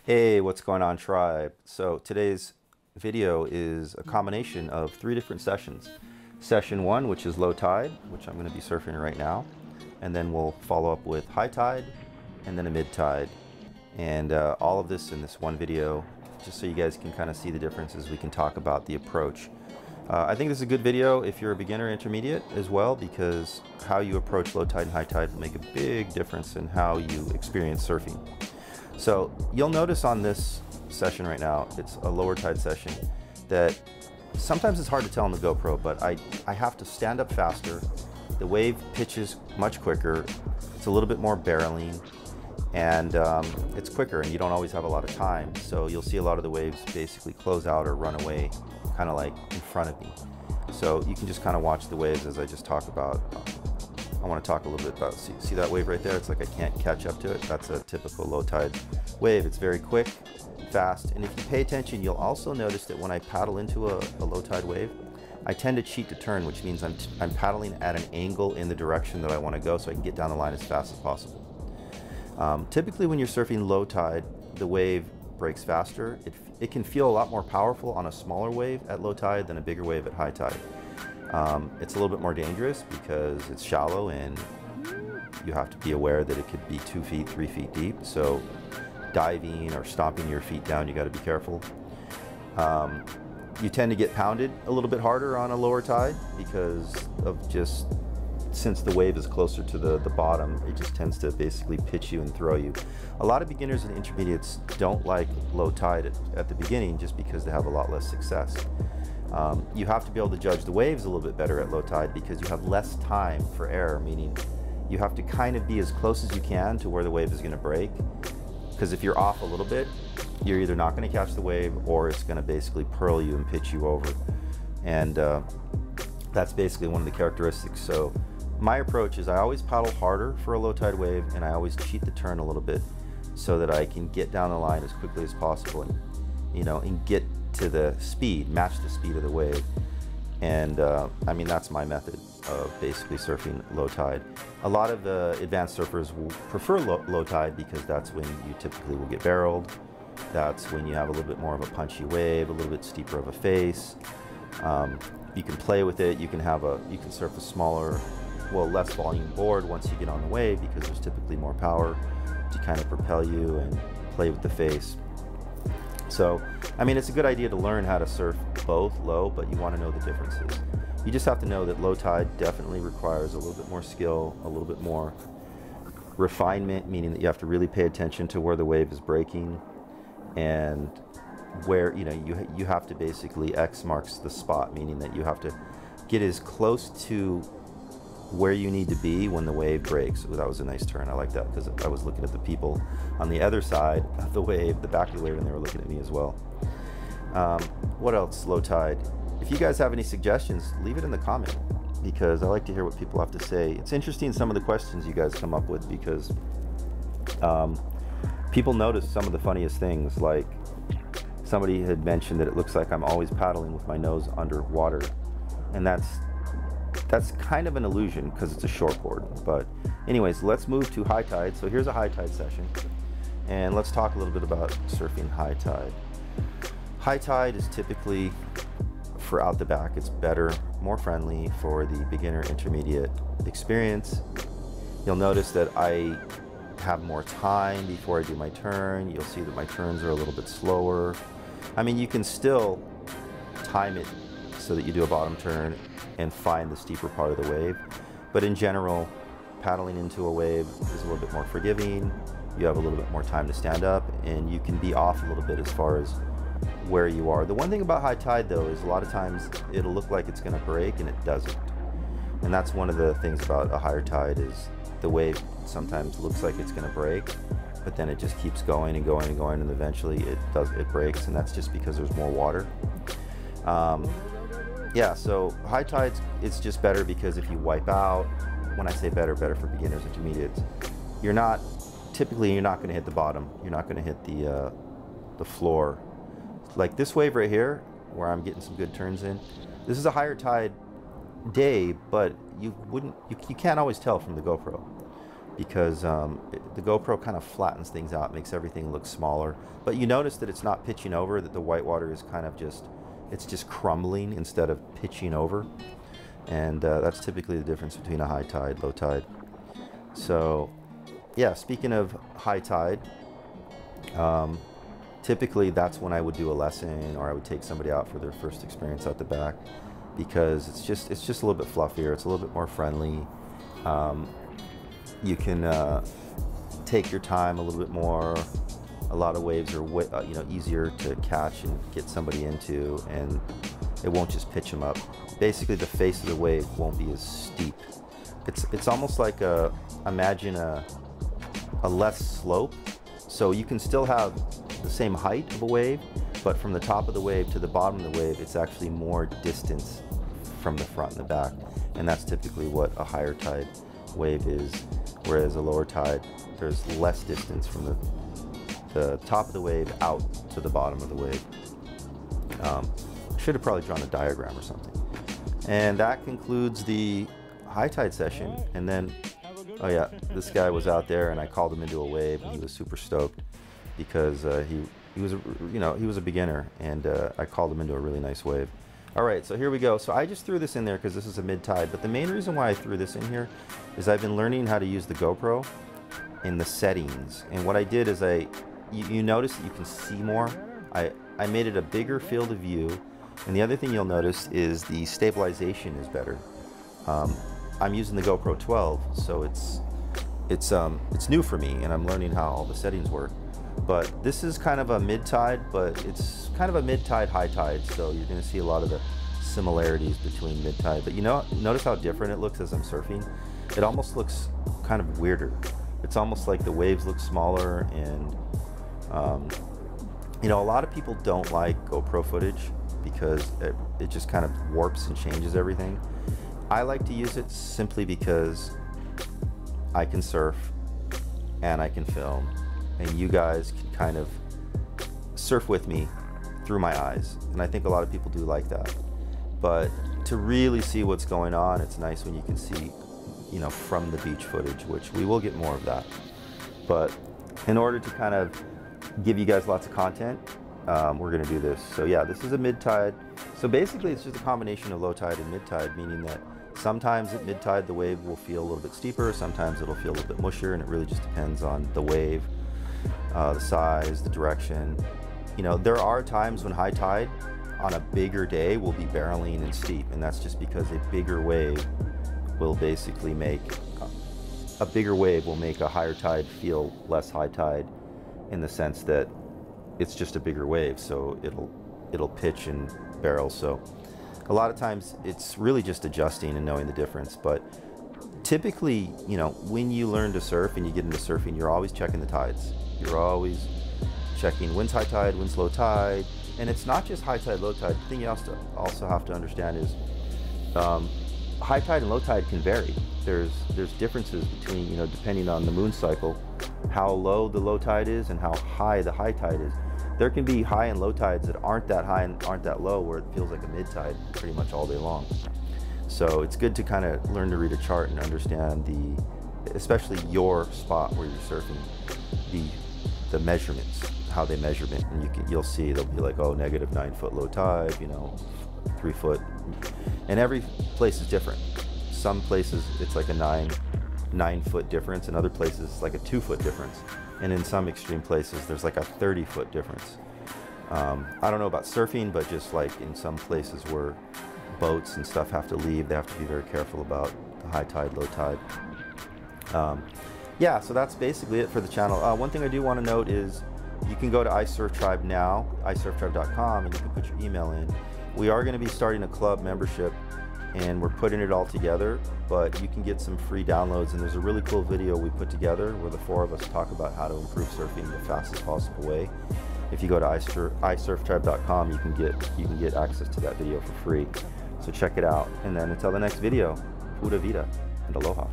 Hey, what's going on, tribe? So today's video is a combination of three different sessions. Session one, which is low tide, which I'm going to be surfing right now, and then we'll follow up with high tide and then a mid tide, and all of this in this one video, just so you guys can kind of see the differences. We can talk about the approach. I think this is a good video if you're a beginner intermediate as well, because how you approach low tide and high tide will make a big difference in how you experience surfing. So you'll notice on this session right now, it's a lower tide session, that sometimes it's hard to tell on the GoPro, but I have to stand up faster. The wave pitches much quicker. It's a little bit more barreling, and it's quicker, and you don't always have a lot of time. So you'll see a lot of the waves basically close out or run away, kind of like in front of me. So you can just kind of watch the waves as I just talk about. I want to talk a little bit about, see that wave right there? It's like I can't catch up to it. That's a typical low tide wave. It's very quick, fast, and if you pay attention, you'll also notice that when I paddle into a low tide wave, I tend to cheat to turn, which means I'm paddling at an angle in the direction that I want to go so I can get down the line as fast as possible. Typically when you're surfing low tide, the wave breaks faster. It can feel a lot more powerful on a smaller wave at low tide than a bigger wave at high tide. It's a little bit more dangerous because it's shallow, and you have to be aware that it could be 2 feet, 3 feet deep. So diving or stomping your feet down, you got to be careful. You tend to get pounded a little bit harder on a lower tide because of just, since the wave is closer to the bottom, it just tends to basically pitch you and throw you. A lot of beginners and intermediates don't like low tide at the beginning just because they have a lot less success. You have to be able to judge the waves a little bit better at low tide because you have less time for error, meaning you have to kind of be as close as you can to where the wave is going to break, because if you're off a little bit, you're either not going to catch the wave or it's going to basically pearl you and pitch you over. And that's basically one of the characteristics. So my approach is I always paddle harder for a low tide wave, and I always cheat the turn a little bit so that I can get down the line as quickly as possible and, and get to the speed, match the speed of the wave. And I mean, that's my method of basically surfing low tide. A lot of the advanced surfers will prefer low tide because that's when you typically will get barreled. That's when you have a little bit more of a punchy wave, a little bit steeper of a face. You can play with it. You can surf a smaller, well, less volume board once you get on the wave, because there's typically more power to kind of propel you and play with the face. So, I mean, it's a good idea to learn how to surf both low, but you want to know the differences. You just have to know that low tide definitely requires a little bit more skill, a little bit more refinement, meaning that you have to really pay attention to where the wave is breaking, and where, you have to basically X marks the spot, meaning that you have to get as close to where you need to be when the wave breaks. Ooh, that was a nice turn. I like that because I was looking at the people on the other side of the wave, the back of the wave, and they were looking at me as well. What else, low tide? If you guys have any suggestions, leave it in the comment, because I like to hear what people have to say. It's interesting, some of the questions you guys come up with, because people notice some of the funniest things. Like somebody had mentioned that it looks like I'm always paddling with my nose underwater, and that's kind of an illusion because it's a short board. But anyways, let's move to high tide. So here's a high tide session, and let's talk a little bit about surfing high tide. High tide is typically, for out the back, it's better, more friendly for the beginner intermediate experience. You'll notice that I have more time before I do my turn. You'll see that my turns are a little bit slower. I mean, you can still time it so that you do a bottom turn and find the steeper part of the wave, but in general, paddling into a wave is a little bit more forgiving. You have a little bit more time to stand up, and you can be off a little bit as far as where you are. The one thing about high tide, though, is a lot of times it'll look like it's going to break and it doesn't. And that's one of the things about a higher tide, is the wave sometimes looks like it's going to break, but then it just keeps going and going and going, and eventually it breaks, and that's just because there's more water. Yeah, so high tides, it's just better because if you wipe out, when I say better for beginners, intermediates, you're not going to hit the bottom. You're not going to hit the floor. Like this wave right here, where I'm getting some good turns in, this is a higher tide day, but you can't always tell from the GoPro. because the GoPro kind of flattens things out, makes everything look smaller. But you notice that it's not pitching over, that the whitewater is kind of just, it's just crumbling instead of pitching over. And that's typically the difference between a high tide, low tide. So yeah, speaking of high tide, typically that's when I would do a lesson, or I would take somebody out for their first experience out the back, because it's just a little bit fluffier, it's a little bit more friendly. You can take your time a little bit more. A lot of waves are easier to catch and get somebody into, and it won't just pitch them up. Basically, the face of the wave won't be as steep. It's almost like imagine a less slope, so you can still have the same height of a wave, but from the top of the wave to the bottom of the wave, it's actually more distance from the front and the back, and that's typically what a higher tide wave is, whereas a lower tide, there's less distance from the top of the wave out to the bottom of the wave. Should have probably drawn a diagram or something. And that concludes the high tide session. And then, oh yeah, this guy was out there, and I called him into a wave, and he was super stoked because he was a beginner, and I called him into a really nice wave. All right, so here we go. So I just threw this in there because this is a mid tide, but the main reason why I threw this in here is I've been learning how to use the GoPro in the settings. And what I did is you notice that you can see more. I made it a bigger field of view, and the other thing you'll notice is the stabilization is better. I'm using the GoPro 12, so it's new for me, and I'm learning how all the settings work. But this is kind of a mid-tide, but it's kind of a mid-tide, high tide, so you're going to see a lot of the similarities between mid-tide. But notice how different it looks as I'm surfing? It almost looks kind of weirder. It's almost like the waves look smaller, and a lot of people don't like GoPro footage because it just kind of warps and changes everything. I like to use it simply because I can surf and I can film, and you guys can kind of surf with me through my eyes, and I think a lot of people do like that. But to really see what's going on, it's nice when you can see, from the beach footage, which we will get more of that. But in order to kind of give you guys lots of content, we're going to do this. So yeah, this is a mid-tide. So basically it's just a combination of low tide and mid-tide, meaning that sometimes at mid-tide the wave will feel a little bit steeper, sometimes it'll feel a little bit mushier, and it really just depends on the wave, the size, the direction. There are times when high tide on a bigger day will be barreling and steep, and that's just because a bigger wave will basically make a higher tide feel less high tide, in the sense that it's just a bigger wave, so it'll pitch and barrel. So a lot of times it's really just adjusting and knowing the difference. But typically, when you learn to surf and you get into surfing, you're always checking the tides. You're always checking when's high tide, when's low tide. And it's not just high tide, low tide. The thing you also have to understand is high tide and low tide can vary. There's differences between, depending on the moon cycle, how low the low tide is and how high the high tide is. There can be high and low tides that aren't that high and aren't that low, where it feels like a mid tide pretty much all day long. So it's good to kind of learn to read a chart and understand especially your spot where you're surfing, the measurements, how they measure it, and you'll see they'll be like, oh, -9 foot low tide, 3 foot, and every place is different. Some places it's like a 9 foot difference, in other places it's like a 2 foot difference, and in some extreme places there's like a 30 foot difference. I don't know about surfing, but just like in some places where boats and stuff have to leave, they have to be very careful about the high tide, low tide. Yeah, so that's basically it for the channel. One thing I do want to note is you can go to iSurfTribe now, isurftribe.com, and you can put your email in. We are going to be starting a club membership, and we're putting it all together, but you can get some free downloads, and there's a really cool video we put together where the 4 of us talk about how to improve surfing the fastest possible way. If you go to isurftribe.com, you can get access to that video for free. So check it out, and then until the next video, pura vida and aloha.